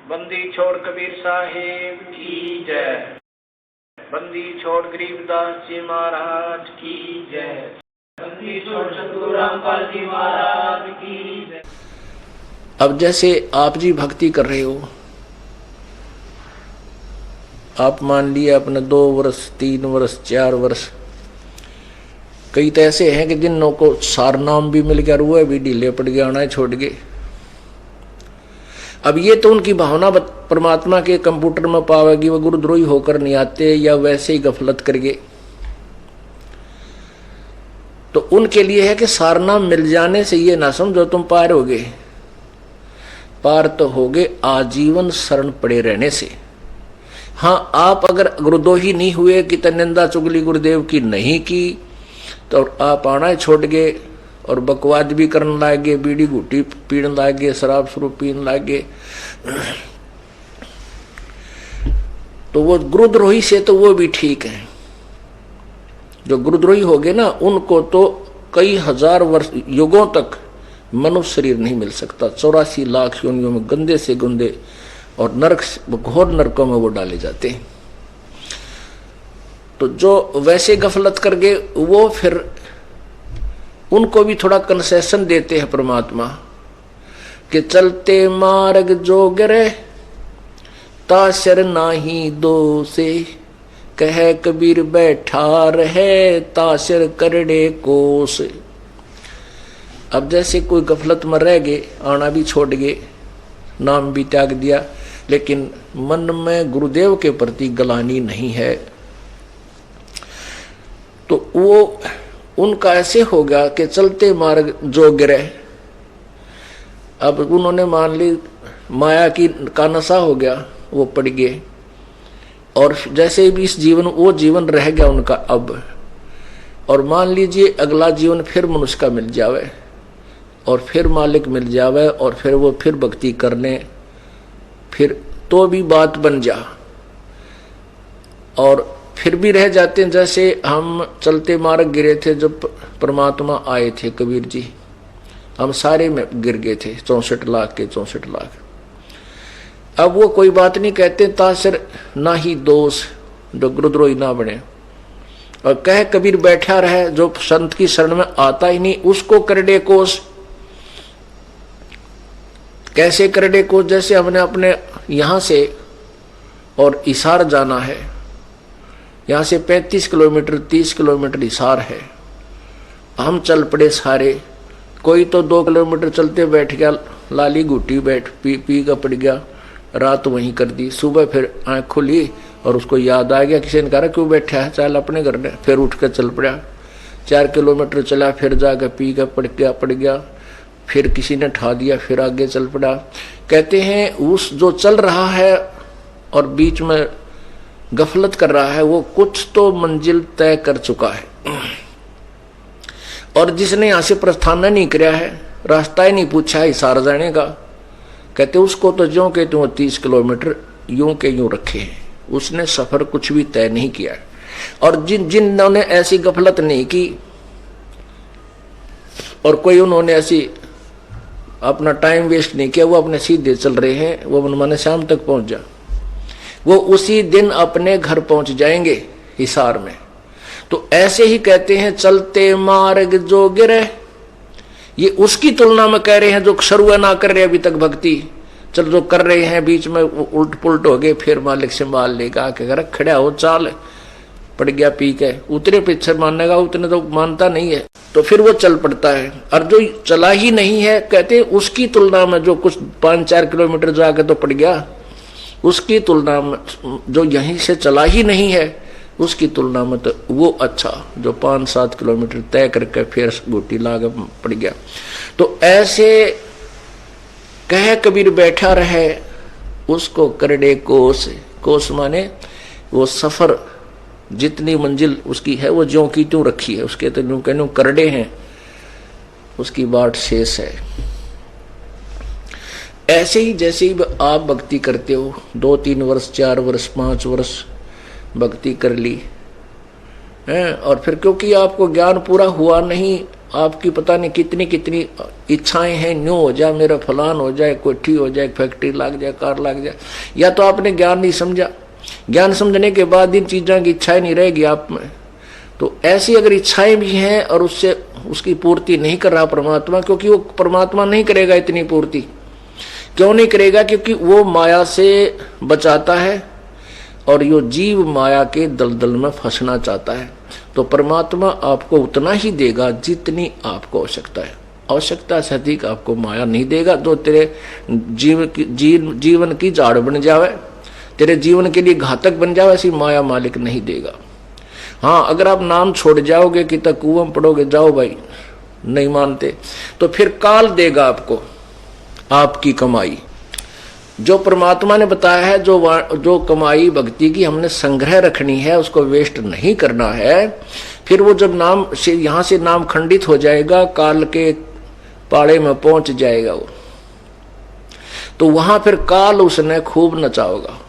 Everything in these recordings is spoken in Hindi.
बंदी छोड़ कबीर साहिब की जय। बंदी छोड़ गरीबदास जी महाराज की जय। बंदी छोड़ सतगुरु रामपाल जी महाराज की जय। अब जैसे आप जी भक्ति कर रहे हो, आप मान लिए अपने 2 वर्ष 3 वर्ष 4 वर्ष, कई तो ऐसे हैं कि जिन को सार नाम भी मिल गया, रुआ भी ढीले पड़ गया, आना छोड़ गए। अब ये तो उनकी भावना परमात्मा के कंप्यूटर में पावेगी, वो गुरुद्रोही होकर नहीं आते या वैसे ही गफलत कर गए। तो उनके लिए है कि सारनाम मिल जाने से ये ना समझो तुम पार हो गए, पार तो हो गए आजीवन शरण पड़े रहने से। हाँ, आप अगर गुरुद्रोही नहीं हुए कि निंदा चुगली गुरुदेव की नहीं की, तो आप आना छोड़ गए और बकवाद भी करने लगे, बीड़ी घूटी पीने लगे, शराब शुरू पीने लगे, तो वो गुरुद्रोही से तो वो भी ठीक है। जो गुरुद्रोही हो गए ना, उनको तो कई हजार वर्ष युगों तक मनुष्य शरीर नहीं मिल सकता। 84 लाख योनियों में गंदे से गंदे और नरक, घोर नरकों में वो डाले जाते हैं। तो जो वैसे गफलत कर गए, वो फिर उनको भी थोड़ा कंसेशन देते हैं परमात्मा कि चलते मार्ग जो गिरे ताशर नाही दो से, कह कबीर बैठा रहे ताशर करड़े कोस। अब जैसे कोई गफलत में रह गए, आना भी छोड़ गए, नाम भी त्याग दिया, लेकिन मन में गुरुदेव के प्रति गलानी नहीं है, तो वो उनका ऐसे हो गया कि चलते मार्ग जो गिरे। अब उन्होंने मान ली माया की का नशा हो गया, वो पड़ गए, और जैसे भी इस जीवन वो जीवन रह गया उनका अब, और मान लीजिए अगला जीवन फिर मनुष्य का मिल जावे और फिर मालिक मिल जावे और फिर वो फिर भक्ति करने, फिर तो भी बात बन जा, और फिर भी रह जाते हैं। जैसे हम चलते मार्ग गिरे थे, जब परमात्मा आए थे कबीर जी, हम सारे में गिर गए थे, 64 लाख के 64 लाख। अब वो कोई बात नहीं कहते, तासर ना ही दोष, जो गुरुद्रोही ना बने, और कह कबीर बैठा रहे, जो संत की शरण में आता ही नहीं उसको करड़े कोस। कैसे करड़े कोस? जैसे हमने अपने यहां से और हिसार जाना है, यहां से 35 किलोमीटर 30 किलोमीटर हिसार है, हम चल पड़े सारे, कोई तो 2 किलोमीटर चलते बैठ गया, लाली घुटी बैठ पी का पड़ गया, रात वहीं कर दी। सुबह फिर आँख खुली और उसको याद आ गया, किसी ने कहा क्यों बैठा है, चल अपने घर में, फिर उठ कर चल पड़ा। 4 किलोमीटर चला, फिर जाकर पी का पड़ गया, फिर किसी ने ठा दिया, फिर आगे चल पड़ा। कहते हैं उस जो चल रहा है और बीच में गफलत कर रहा है, वो कुछ तो मंजिल तय कर चुका है, और जिसने यहां से प्रस्थान नहीं किया है, रास्ता ही नहीं पूछा है हिसार जाने का, कहते उसको तो ज्यों के त्यों 30 किलोमीटर यूं के यूं रखे हैं, उसने सफर कुछ भी तय नहीं किया। और जिन्होंने ऐसी गफलत नहीं की और कोई उन्होंने ऐसी अपना टाइम वेस्ट नहीं किया, वो अपने सीधे चल रहे हैं, वो माने शाम तक पहुंच जा, वो उसी दिन अपने घर पहुंच जाएंगे हिसार में। तो ऐसे ही कहते हैं चलते मार्ग जो गिरे, ये उसकी तुलना में कह रहे हैं जो शुरू ना कर रहे अभी तक भक्ति, चल जो कर रहे हैं बीच में उल्ट पुलट हो गए, फिर मालिक संभाल लेगा, के खड़ा हो चाल, पड़ गया पी के, उतने पीछे मानेगा, उतने तो मानता नहीं है, तो फिर वो चल पड़ता है। और जो चला ही नहीं है, कहते उसकी तुलना में जो कुछ 5-4 किलोमीटर जाके तो पड़ गया, उसकी तुलना में जो यहीं से चला ही नहीं है, उसकी तुलना में तो वो अच्छा जो 5-7 किलोमीटर तय करके फिर बूटी लाग पड़ गया। तो ऐसे कह कबीर बैठा रहे उसको करड़े कोस। कोस माने वो सफर, जितनी मंजिल उसकी है वो ज्यों की त्यों रखी है, उसके तो यूं कहूं करड़े हैं, उसकी बाट शेष है। ऐसे ही जैसे ही आप भक्ति करते हो, 2-3 वर्ष 4 वर्ष 5 वर्ष भक्ति कर ली है, और फिर क्योंकि आपको ज्ञान पूरा हुआ नहीं, आपकी पता नहीं कितनी कितनी इच्छाएं हैं, न्यू हो जाए, मेरा फलान हो जाए, कोठी हो जाए, फैक्ट्री लग जाए, कार लग जाए। या तो आपने ज्ञान नहीं समझा, ज्ञान समझने के बाद इन चीज़ों की इच्छाएं नहीं रहेगी आप में। तो ऐसी अगर इच्छाएं भी हैं और उससे उसकी पूर्ति नहीं कर रहा परमात्मा, क्योंकि वो परमात्मा नहीं करेगा इतनी पूर्ति। क्यों नहीं करेगा? क्योंकि वो माया से बचाता है और यो जीव माया के दलदल में फंसना चाहता है। तो परमात्मा आपको उतना ही देगा जितनी आपको आवश्यकता है। आवश्यकता से अधिक आपको माया नहीं देगा। जो तेरे जीवन की झाड़ बन जावे, तेरे जीवन के लिए घातक बन जावे, ऐसी माया मालिक नहीं देगा। हाँ, अगर आप नाम छोड़ जाओगे कि तक कुआं पड़ोगे, जाओ भाई, नहीं मानते, तो फिर काल देगा आपको आपकी कमाई। जो परमात्मा ने बताया है, जो कमाई भक्ति की हमने संग्रह रखनी है, उसको वेस्ट नहीं करना है। फिर वो जब नाम से यहाँ से नाम खंडित हो जाएगा, काल के पाड़े में पहुंच जाएगा वो, तो वहां फिर काल उसने खूब नचाओगा।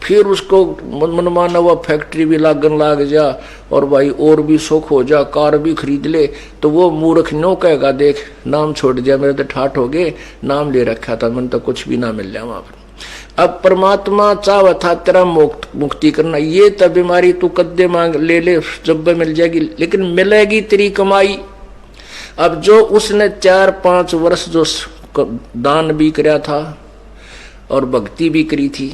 फिर उसको मनमाना हुआ फैक्ट्री भी लागन लाग जा और भाई और भी सुख हो जा, कार भी खरीद ले, तो वो मूर्ख नो कहेगा, देख नाम छोड़ दिया, मेरे तो ठाठ हो गए, नाम ले रखा था, मन तो कुछ भी ना मिल जाए वहां पर। अब परमात्मा चाह था तेरा मुक्ति करना, ये तब बीमारी तू कद्दे मांग ले ले, जब मिल जाएगी, लेकिन मिलेगी तेरी कमाई। अब जो उसने 4-5 वर्ष जो दान भी कराया था और भक्ति भी करी थी,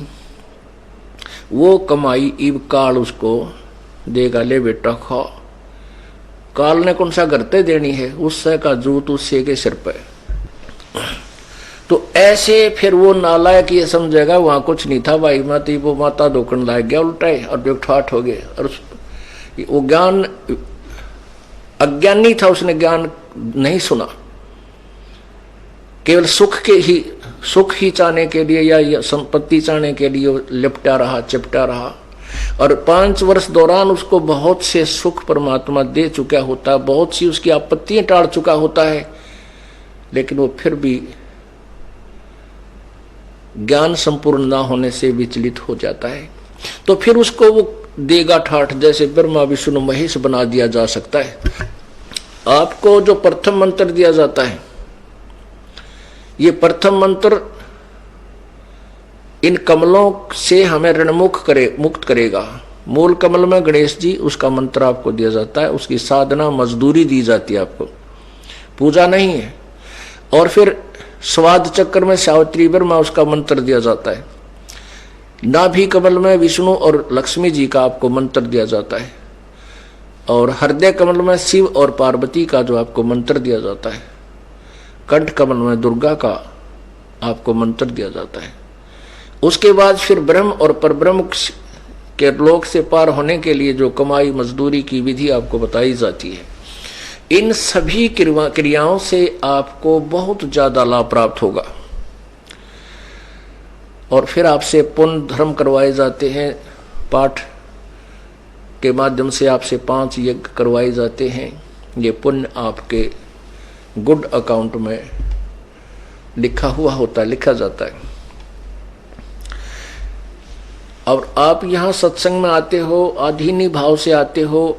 वो कमाई इब काल उसको देगा, ले बेटा खा। काल ने कौन सा करते देनी है, उससे का जूत उससे के सिर पे। तो ऐसे फिर वो नालायक ये समझेगा वहां कुछ नहीं था भाई, मैं तो वो माता धोकन लाग गया उल्टाए और जो ठाठ हो गए। और वो ज्ञान अज्ञानी था, उसने ज्ञान नहीं सुना, केवल सुख ही चाहने के लिए या संपत्ति चाहने के लिए लिपटा रहा, चिपटा रहा। और 5 वर्ष दौरान उसको बहुत से सुख परमात्मा दे चुका होता है, बहुत सी उसकी आपत्तियां टाल चुका होता है, लेकिन वो फिर भी ज्ञान संपूर्ण ना होने से विचलित हो जाता है। तो फिर उसको वो देगा ठाठ, जैसे ब्रह्मा विष्णु महेश बना दिया जा सकता है। आपको जो प्रथम मंत्र दिया जाता है, ये प्रथम मंत्र इन कमलों से हमें मुक्त करेगा। मूल कमल में गणेश जी, उसका मंत्र आपको दिया जाता है, उसकी साधना मजदूरी दी जाती है, आपको पूजा नहीं है। और फिर स्वाद चक्र में सावित्री ब्रह्मा, उसका मंत्र दिया जाता है। नाभि कमल में विष्णु और लक्ष्मी जी का आपको मंत्र दिया जाता है। और हृदय कमल में शिव और पार्वती का जो आपको मंत्र दिया जाता है। कंठ कमल में दुर्गा का आपको मंत्र दिया जाता है। उसके बाद फिर ब्रह्म और परब्रह्म के लोक से पार होने के लिए जो कमाई मजदूरी की विधि आपको बताई जाती है। इन सभी क्रियाओं से आपको बहुत ज्यादा लाभ प्राप्त होगा। और फिर आपसे पुण्य धर्म करवाए जाते हैं, पाठ के माध्यम से आपसे 5 यज्ञ करवाए जाते हैं। ये पुण्य आपके गुड अकाउंट में लिखा हुआ होता है, लिखा जाता है। और आप यहाँ सत्संग में आते हो, आधीनी भाव से आते हो,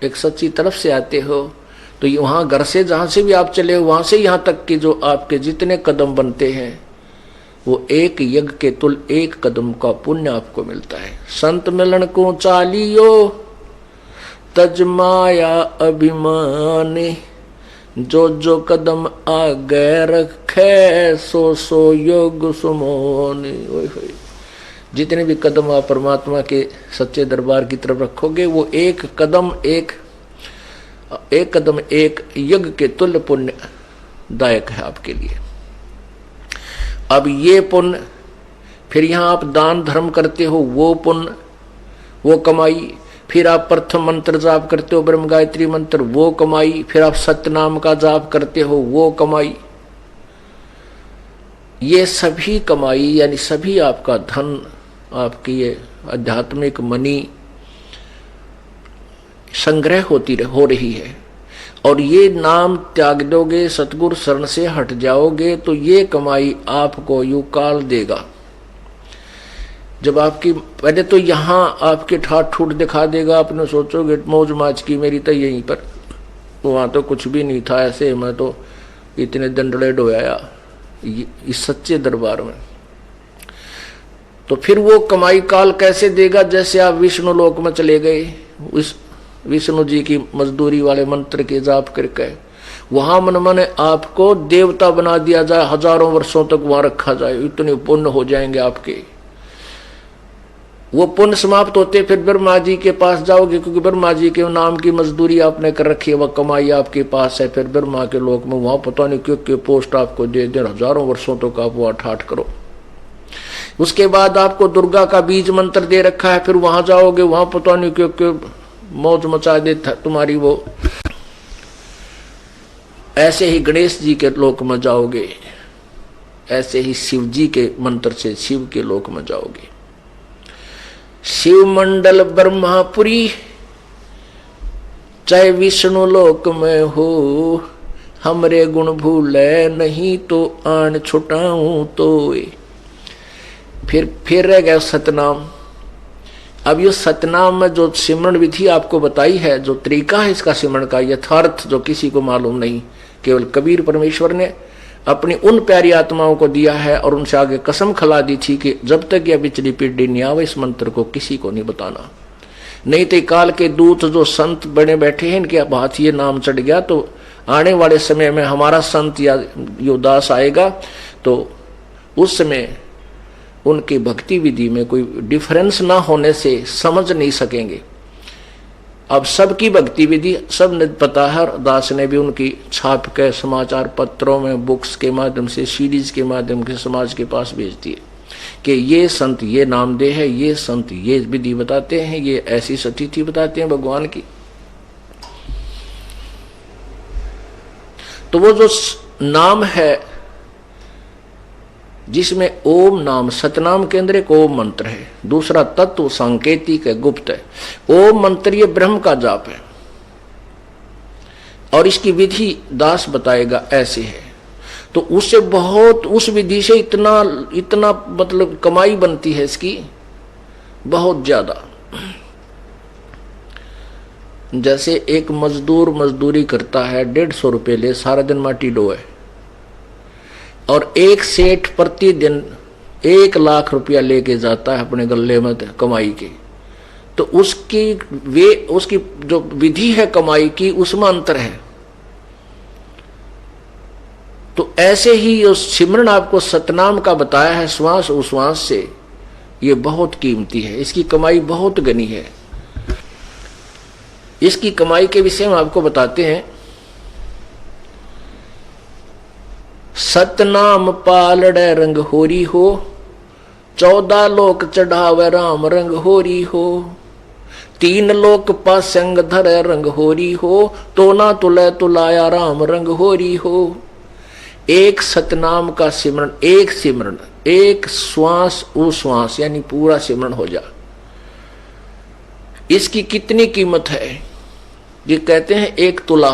एक सच्ची तरफ से आते हो, तो वहाँ घर से जहाँ से भी आप चले हो, वहाँ से यहाँ तक कि जो आपके जितने कदम बनते हैं, वो एक यज्ञ के तुल 1 कदम का पुण्य आपको मिलता है। संत मिलन को चालियो तज माया अभिमानी, जो जो कदम आगे रखे सो सो योग सुमोनी। जितने भी कदम आप परमात्मा के सच्चे दरबार की तरफ रखोगे, वो एक कदम एक यज्ञ के तुल्य पुण्य दायक है आपके लिए। अब ये पुण्य, फिर यहाँ आप दान धर्म करते हो, वो पुण्य, वो कमाई, फिर आप प्रथम मंत्र जाप करते हो, ब्रह्म गायत्री मंत्र, वो कमाई, फिर आप सत्यनाम का जाप करते हो, वो कमाई। ये सभी कमाई यानी सभी आपका धन, आपकी ये आध्यात्मिक मनी संग्रह हो रही है। और ये नाम त्याग दोगे, सतगुरु शरण से हट जाओगे, तो ये कमाई आपको यूं काल देगा। जब आपकी पहले तो यहाँ आपके ठाठ ठूठ दिखा देगा, आपने सोचोगे मौज माज की मेरी तो यहीं पर, वहां तो कुछ भी नहीं था, ऐसे मैं तो इतने दंडले डोया इस सच्चे दरबार में। तो फिर वो कमाई काल कैसे देगा? जैसे आप विष्णु लोक में चले गए, उस विष्णु जी की मजदूरी वाले मंत्र के जाप करके वहां मन मन आपको देवता बना दिया जाए, हजारों वर्षों तक वहां रखा जाए, इतने पुण्य हो जाएंगे आपके। वो पुण्य समाप्त होते फिर ब्रह्मा जी के पास जाओगे, क्योंकि ब्रह्मा जी के नाम की मजदूरी आपने कर रखी है, वह कमाई आपके पास है। फिर ब्रह्मा के लोक में वहां पता नहीं क्यों पोस्ट आपको दे दे, हजारों वर्षों तक आप वहां ठाठ करो। उसके बाद आपको दुर्गा का बीज मंत्र दे रखा है, फिर वहां जाओगे, वहां पता नहीं क्यों मौज मचा दे तुम्हारी वो। ऐसे ही गणेश जी के लोक में जाओगे, ऐसे ही शिव जी के मंत्र से शिव के लोक में जाओगे। शिव मंडल ब्रह्मापुरी चाहे विष्णु लोक में हो, हमरे गुण भूले नहीं तो आन छुटाऊं तो। फिर रह गया सतनाम। अब ये सतनाम में जो सिमरण विधि आपको बताई है, जो तरीका है इसका सिमरण का यथार्थ जो किसी को मालूम नहीं, केवल कबीर परमेश्वर ने अपनी उन प्यारी आत्माओं को दिया है और उनसे आगे कसम खिला दी थी कि जब तक यह पिछली पीढ़ी नहीं आवे इस मंत्र को किसी को नहीं बताना। नहीं तो काल के दूत जो संत बने बैठे हैं, इनके हाथ ये नाम चढ़ गया तो आने वाले समय में हमारा संत या योदास आएगा तो उस समय उनकी भक्ति विधि में कोई डिफरेंस ना होने से समझ नहीं सकेंगे। अब सबकी भक्ति विधि सब ने पता है, दास ने भी उनकी छाप के समाचार पत्रों में बुक्स के माध्यम से सीरीज के माध्यम से समाज के पास भेज दिए कि ये संत ये नामदेह है, ये संत ये विधि बताते हैं, ये ऐसी सतिथि बताते हैं भगवान की। तो वो जो नाम है जिसमें ओम नाम, सतनाम के अंदर एक ओम मंत्र है, दूसरा तत्व सांकेतिक है, गुप्त है। ओम मंत्र ये ब्रह्म का जाप है और इसकी विधि दास बताएगा ऐसे है। तो उससे बहुत, उस विधि से इतना इतना मतलब कमाई बनती है इसकी बहुत ज्यादा। जैसे एक मजदूर मजदूरी करता है, 150 रुपये ले, सारा दिन माटी डोए, और एक सेठ प्रतिदिन 1 लाख रुपया लेके जाता है अपने गले में कमाई के, तो उसकी जो विधि है कमाई की उसमें अंतर है। तो ऐसे ही जो सिमरन आपको सतनाम का बताया है श्वास उश्वास से, ये बहुत कीमती है, इसकी कमाई बहुत गनी है। इसकी कमाई के विषय में आपको बताते हैं। सतनाम पालड़े रंग होरी हो, 14 लोक चढ़ावे राम रंग होरी हो, 3 लोक पासंग धरे रंग होरी हो, तो ना तुले तुलाया राम रंग होरी हो। एक सतनाम का सिमरण, एक सिमरण, एक श्वास उश्वास यानी पूरा सिमरण हो जा, इसकी कितनी कीमत है? ये कहते हैं 1 तुला,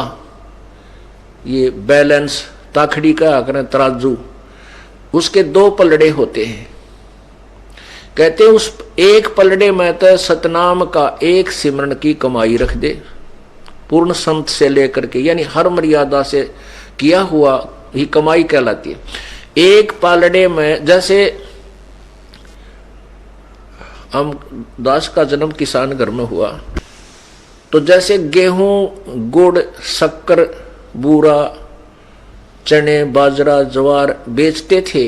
ये बैलेंस ताखड़ी का आकर तराजू, उसके 2 पलड़े होते हैं। कहते हैं उस एक पलड़े में तो सतनाम का एक सिमरण की कमाई रख दे, पूर्ण संत से लेकर के, यानी हर मर्यादा से किया हुआ ही कमाई कहलाती है। एक पलड़े में, जैसे हम दास का जन्म किसान घर में हुआ, तो जैसे गेहूं गुड़ शक्कर बूरा चने बाजरा ज्वार बेचते थे,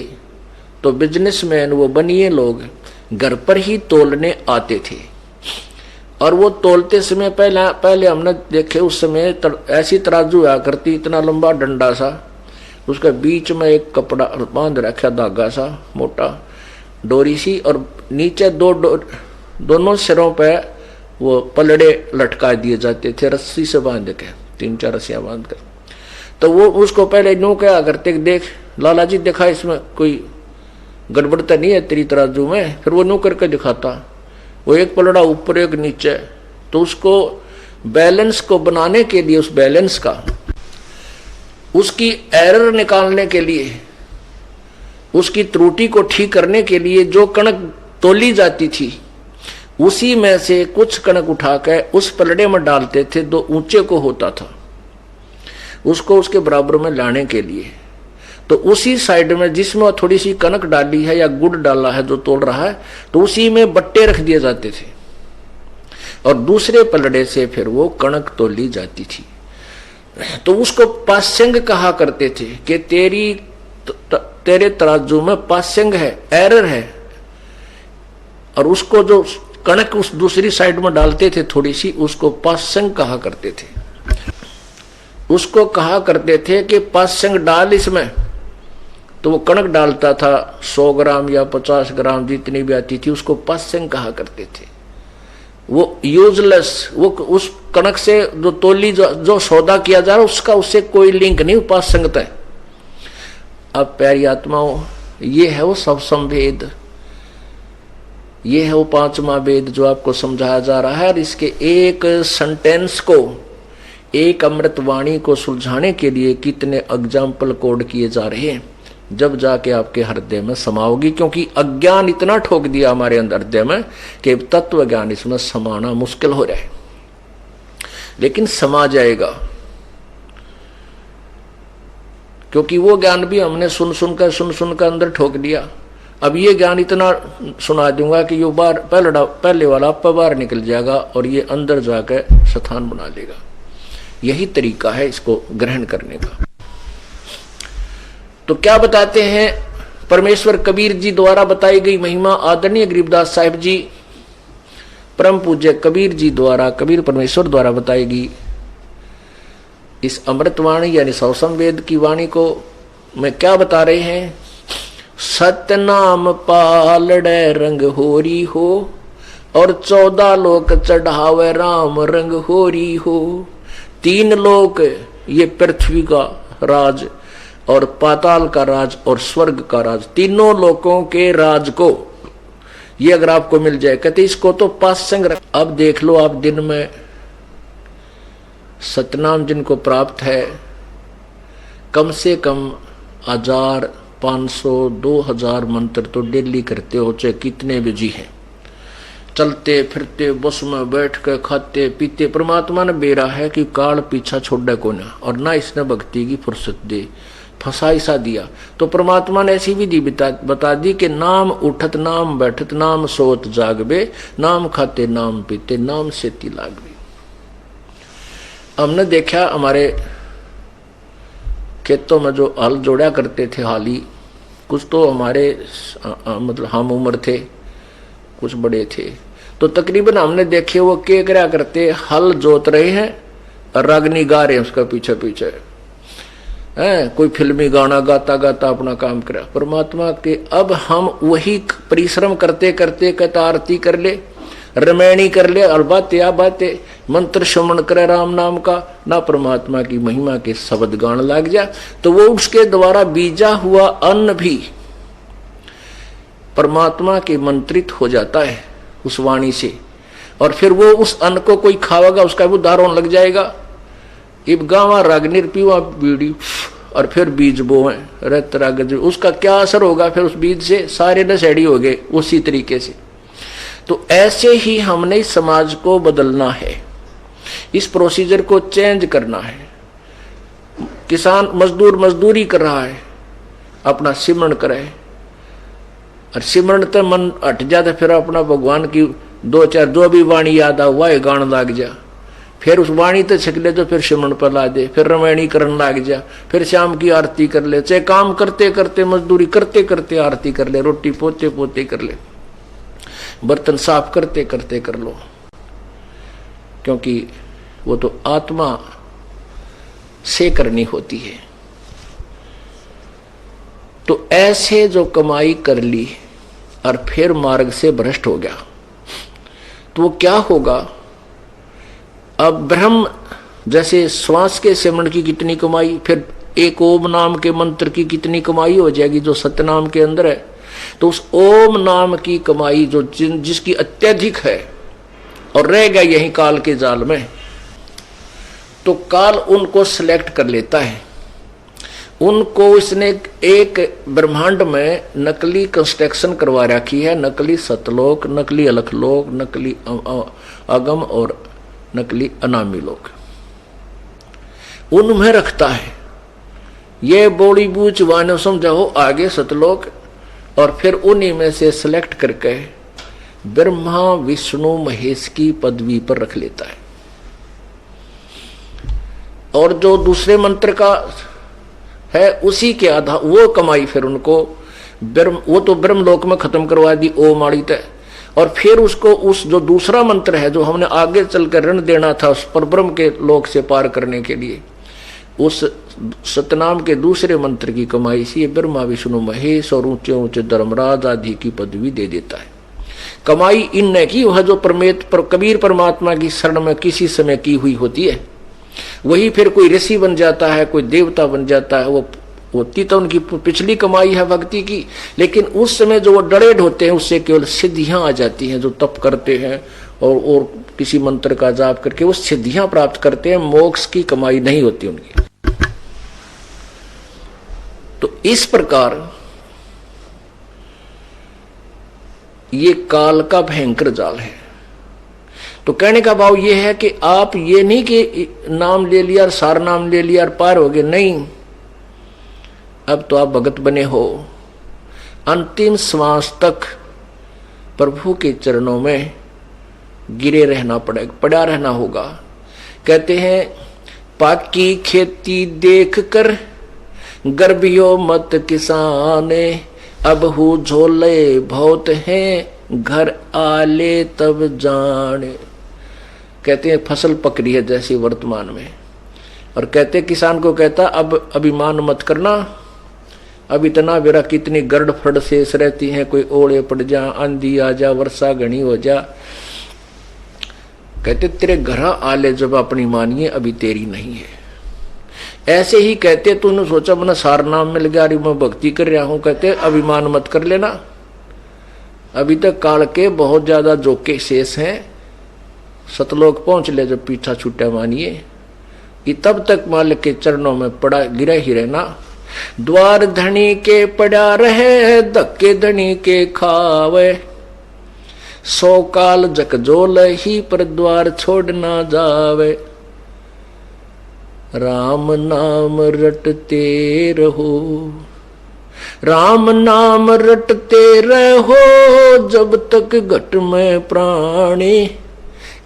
तो बिजनेसमैन वो बनिए लोग घर पर ही तोलने आते थे। और वो तोलते समय पहले हमने देखे, उस समय ऐसी तराजू हुआ करती, इतना लंबा डंडा सा, उसके बीच में एक कपड़ा बांध रखा, धागा सा मोटा डोरी सी, और नीचे दोनों सिरों पे वो पलड़े लटका दिए जाते थे रस्सी से बांध के, 3-4 रस्सियां बांध कर। तो वो उसको पहले यूं क्या करते, देख लाला जी देखा इसमें कोई गड़बड़ तो नहीं है तेरी तराजू में, फिर वो यूं करके दिखाता, वो एक पलड़ा ऊपर एक नीचे। तो उसको बैलेंस को बनाने के लिए, उस बैलेंस का, उसकी एरर निकालने के लिए, उसकी त्रुटि को ठीक करने के लिए जो कणक तोली जाती थी, उसी में से कुछ कणक उठाकर उस पलड़े में डालते थे, 2 ऊंचे को होता था। उसको उसके बराबर में लाने के लिए। तो उसी साइड में जिसमें थोड़ी सी कनक डाली है या गुड़ डाला है जो तोड़ रहा है, तो उसी में बट्टे रख दिए जाते थे और दूसरे पलड़े से फिर वो कणक तो ली जाती थी। तो उसको पास्यंग कहा करते थे कि तेरे तराजू में पास्यंग है, एरर है। और उसको जो कणक उस दूसरी साइड में डालते थे थोड़ी सी, उसको पास्यंग कहा करते थे। उसको कहा करते थे कि पास्यंग डाल इसमें, तो वो कणक डालता था 100 ग्राम या 50 ग्राम जितनी भी आती थी, उसको पास्यंग कहा करते थे। वो यूजलेस, वो उस कणक से जो तोली जो सौदा किया जा रहा उसका उससे कोई लिंक नहीं, पास्यंगता है। अब प्यारी आत्माओं, ये है वो सब संभेद, ये है वो पांचवा वेद जो आपको समझाया जा रहा है। और इसके एक सेंटेंस को, एक अमृतवाणी को सुलझाने के लिए कितने एग्जाम्पल कोड किए जा रहे हैं, जब जाके आपके हृदय में समाओगी। क्योंकि अज्ञान इतना ठोक दिया हमारे अंदर हृदय में कि तत्व ज्ञान इसमें समाना मुश्किल हो रहा है, लेकिन समा जाएगा। क्योंकि वो ज्ञान भी हमने सुन सुनकर अंदर ठोक दिया। अब ये ज्ञान इतना सुना दूंगा कि ये पहले वाला आपका बाहर निकल जाएगा और ये अंदर जाकर स्थान बना लेगा। यही तरीका है इसको ग्रहण करने का। तो क्या बताते हैं परमेश्वर कबीर जी द्वारा बताई गई महिमा आदरणीय गरीबदास साहिब जी, परम पूज्य कबीर जी द्वारा, कबीर परमेश्वर द्वारा बताई गई इस अमृतवाणी यानी सौसंवेद की वाणी को मैं क्या बता रहे हैं। सतनाम पालड़े रंग होरी हो और 14 लोक चढ़ावे राम रंग होरी हो। 3 लोक, ये पृथ्वी का राज और पाताल का राज और स्वर्ग का राज, तीनों लोकों के राज को ये अगर आपको मिल जाए, कहते इसको तो पास्यंग रख। अब देख लो आप दिन में सतनाम जिनको प्राप्त है, कम से कम 1000, 500, 2000 मंत्र तो डेली करते हो, चाहे कितने बिजी हैं, चलते फिरते बस में बैठ के खाते पीते। परमात्मा ने बेरा है कि काल पीछा छोड़े को ना, और ना इसने भक्ति की फुर्सत दे, फंसा सा दिया। तो परमात्मा ने ऐसी विधि बता दी कि नाम उठत नाम बैठत नाम सोत जागबे, नाम खाते नाम पीते नाम से लागबे। हमने देखा हमारे खेतों में जो हल जोड़ा करते थे हाली, कुछ तो हमारे मतलब हम उम्र थे, कुछ बड़े थे, तो तकरीबन हमने देखे वो क्या क्या करते, हल जोत रहे हैं और रागनी गा रहे हैं उसका पीछे पीछे है, कोई फिल्मी गाना गाता गाता अपना काम करा। परमात्मा के अब हम वही परिश्रम करते करते कहता आरती कर ले, रमैणी कर ले, और बातें मंत्र श्रवण करे राम नाम का, ना परमात्मा की महिमा के शब्द गान लग जा, तो वो उसके द्वारा बीजा हुआ अन्न भी परमात्मा के मंत्रित हो जाता है उस वाणी से। और फिर वो उस अन्न को कोई खावेगा, उसका वो दारों लग जाएगा। इब गावा रागनिर पीवा बीड़ी और फिर बीज बोए रत राग, उसका क्या असर होगा फिर उस बीज से, सारे नशेड़ी हो गए उसी तरीके से। तो ऐसे ही हमने इस समाज को बदलना है, इस प्रोसीजर को चेंज करना है। किसान मजदूर मजदूरी कर रहा है, अपना सिमरण करे, और सिमरण तो मन हट जाता, फिर अपना भगवान की 2-4 जो भी वाणी याद आ वह गान लाग जा, फिर उस वाणी तो छिक ले तो फिर सिमरण पर ला दे, फिर रमैणी करने लाग जा, फिर शाम की आरती कर ले, चाहे काम करते करते मजदूरी करते करते आरती कर ले, रोटी पोते पोते कर ले, बर्तन साफ करते करते कर लो, क्योंकि वो तो आत्मा से करनी होती है। तो ऐसे जो कमाई कर ली और फिर मार्ग से भ्रष्ट हो गया, तो वो क्या होगा। अब ब्रह्म जैसे श्वास के सिमरण की कितनी कमाई, फिर एक ओम नाम के मंत्र की कितनी कमाई हो जाएगी जो सतनाम के अंदर है। तो उस ओम नाम की कमाई जो जिसकी अत्यधिक है और रह गया यही काल के जाल में, तो काल उनको सिलेक्ट कर लेता है। उनको इसने एक ब्रह्मांड में नकली कंस्ट्रक्शन करवा रखी है, नकली सतलोक, नकली अलखलोक, नकली अगम और नकली अनामी लोक। उनमें रखता है। ये बोली बूझ वानो समझो आगे सतलोक, और फिर उन्हीं में से सिलेक्ट करके ब्रह्मा विष्णु महेश की पदवी पर रख लेता है। और जो दूसरे मंत्र का है उसी के आधार वो कमाई फिर उनको वो तो ब्रह्मलोक में खत्म करवा दी ओम आड़ी तय, और फिर उसको उस जो दूसरा मंत्र है जो हमने आगे चलकर ऋण देना था उस पर ब्रह्म के लोक से पार करने के लिए, उस सतनाम के दूसरे मंत्र की कमाई से ब्रह्मा विष्णु महेश और ऊंचे ऊंचे धर्मराज आदि की पदवी दे देता है। कमाई इन ने की वह जो कबीर परमात्मा की शरण में किसी समय की हुई होती है, वही फिर कोई ऋषि बन जाता है, कोई देवता बन जाता है, वो होती तो उनकी पिछली कमाई है भक्ति की, लेकिन उस समय जो वो डरेड होते हैं उससे केवल सिद्धियां आ जाती हैं। जो तप करते हैं और किसी मंत्र का जाप करके वो सिद्धियां प्राप्त करते हैं, मोक्ष की कमाई नहीं होती उनकी। तो इस प्रकार ये काल का भयंकर जाल है। तो कहने का भाव ये है कि आप ये नहीं कि नाम ले लिया और सार नाम ले लिया और पार हो गए, नहीं, अब तो आप भगत बने हो। अंतिम श्वास तक प्रभु के चरणों में गिरे रहना पड़ा रहना होगा। कहते हैं पाकी खेती देख कर गर्भियो मत किसाने, अब हु झोले बहुत हैं घर आले तब जाने। कहते हैं फसल पक रही है जैसी वर्तमान में, और कहते किसान को कहता अब अभिमान मत करना, अब इतना बेरा कितनी गर्द फड़ शेष रहती हैं, कोई ओले पड़ जा, आंधी आ जा, वर्षा घनी हो जा। कहते तेरे घर आले जब अपनी मानिए अभी तेरी नहीं है। ऐसे ही कहते तूने सोचा मैंने सार नाम मिल गया, मैं भक्ति कर रहा हूं, कहते अभिमान मत कर लेना, अभी तक काल के बहुत ज्यादा जोके शेष हैं, सतलोक पहुंच ले जब पीछा छूटा मानिए, कि तब तक मालिक के चरणों में पड़ा गिरा ही रहना। द्वार धनी के पड़ा रहे धक्के धनी के खावे, 100 काल जकजोल ही पर द्वार छोड़ ना जावे। राम नाम रटते रहो, राम नाम रटते रहो जब तक घट में प्राणी,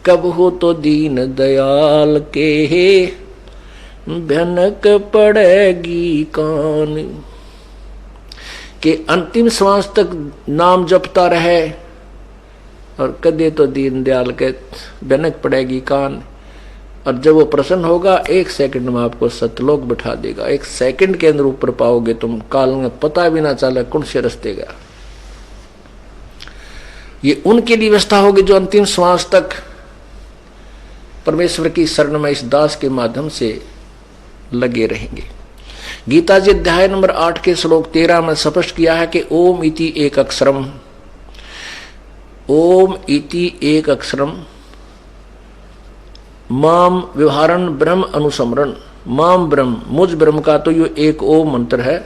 कब हो तो दीन दयाल के भनक पड़ेगी कान। के अंतिम श्वास तक नाम जपता रहे और कदे तो दीन दयाल के भनक पड़ेगी कान, और जब वो प्रसन्न होगा 1 सेकंड में आपको सतलोक बैठा देगा। 1 सेकंड के अंदर ऊपर पाओगे तुम, काल में पता भी ना चले कौन से रास्ते गया। ये उनके लिए व्यवस्था होगी जो अंतिम श्वास तक परमेश्वर की शरण में इस दास के माध्यम से लगे रहेंगे। गीता जी अध्याय नंबर 8 के श्लोक 13 में स्पष्ट किया है कि ओम इति एक अक्षरम, ओम इति एक अक्षरम माम व्यवहारन ब्रह्म अनुसमरण, माम ब्रह्म मुझ ब्रह्म का तो ये एक ओम मंत्र है,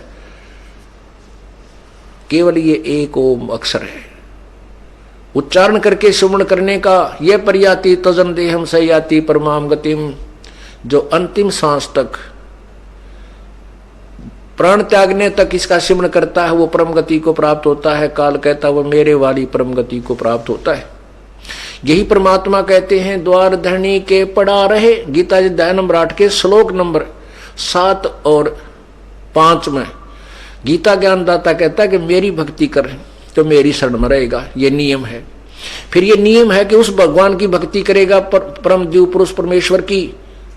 केवल ये एक ओम अक्षर है। उच्चारण करके सुमरण करने का यह पर्याति तजन देहम सयाति परमाम गतिम, जो अंतिम सांस तक प्राण त्यागने तक इसका सिमरण करता है वो परम गति को प्राप्त होता है। काल कहता है वो मेरे वाली परम गति को प्राप्त होता है। यही परमात्मा कहते हैं द्वार धरणी के पड़ा रहे। गीता जी अध्याय नंबर 8 के श्लोक नंबर 7 और 5 में गीता ज्ञानदाता कहता है कि मेरी भक्ति कर तो मेरी शरण में रहेगा, ये नियम है। फिर ये नियम है कि उस भगवान की भक्ति करेगा, परम जीव पुरुष परमेश्वर की,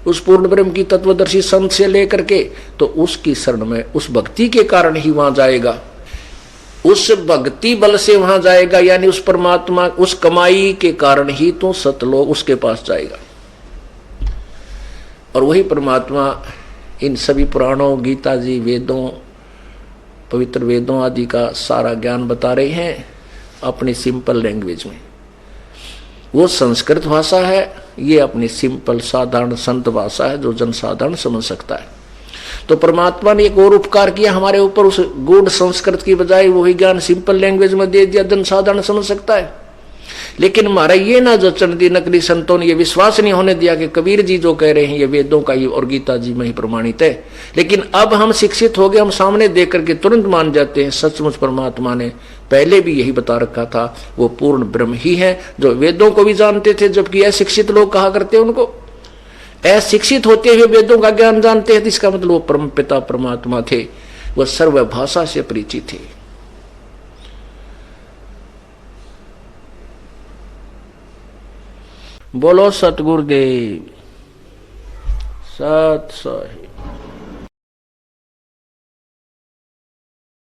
उस पूर्ण ब्रह्म की तत्वदर्शी संत से लेकर के, तो उसकी शरण में उस भक्ति के कारण ही वहां जाएगा, उस भक्ति बल से वहां जाएगा, यानी उस परमात्मा उस कमाई के कारण ही तो सतलोक उसके पास जाएगा। और वही परमात्मा इन सभी पुराणों, गीता जी, वेदों, पवित्र वेदों आदि का सारा ज्ञान बता रहे हैं अपनी सिंपल लैंग्वेज में। वो संस्कृत भाषा है, ये अपनी सिंपल साधारण संत भाषा है जो जनसाधारण समझ सकता है। तो परमात्मा ने एक और उपकार किया हमारे ऊपर, उस गूढ़ संस्कृत की बजाय वही ज्ञान सिंपल लैंग्वेज में दे दिया, जनसाधारण समझ सकता है। लेकिन हमारा ये ना जचन दी नकली संतों ने ये विश्वास नहीं होने दिया कि कबीर जी जो कह रहे हैं ये वेदों का ही और गीता जी में ही प्रमाणित है। लेकिन अब हम शिक्षित हो गए, हम सामने देख करके तुरंत मान जाते हैं सचमुच परमात्मा ने पहले भी यही बता रखा था, वो पूर्ण ब्रह्म ही है जो वेदों को भी जानते थे, जबकि अशिक्षित लोग कहा करते हैं उनको। अशिक्षित होते हुए वेदों का ज्ञान जानते हैं, इसका मतलब वो परम पिता परमात्मा थे, वह सर्व भाषा से परिचित थे। बोलो सतगुरुदेव सत साहिब।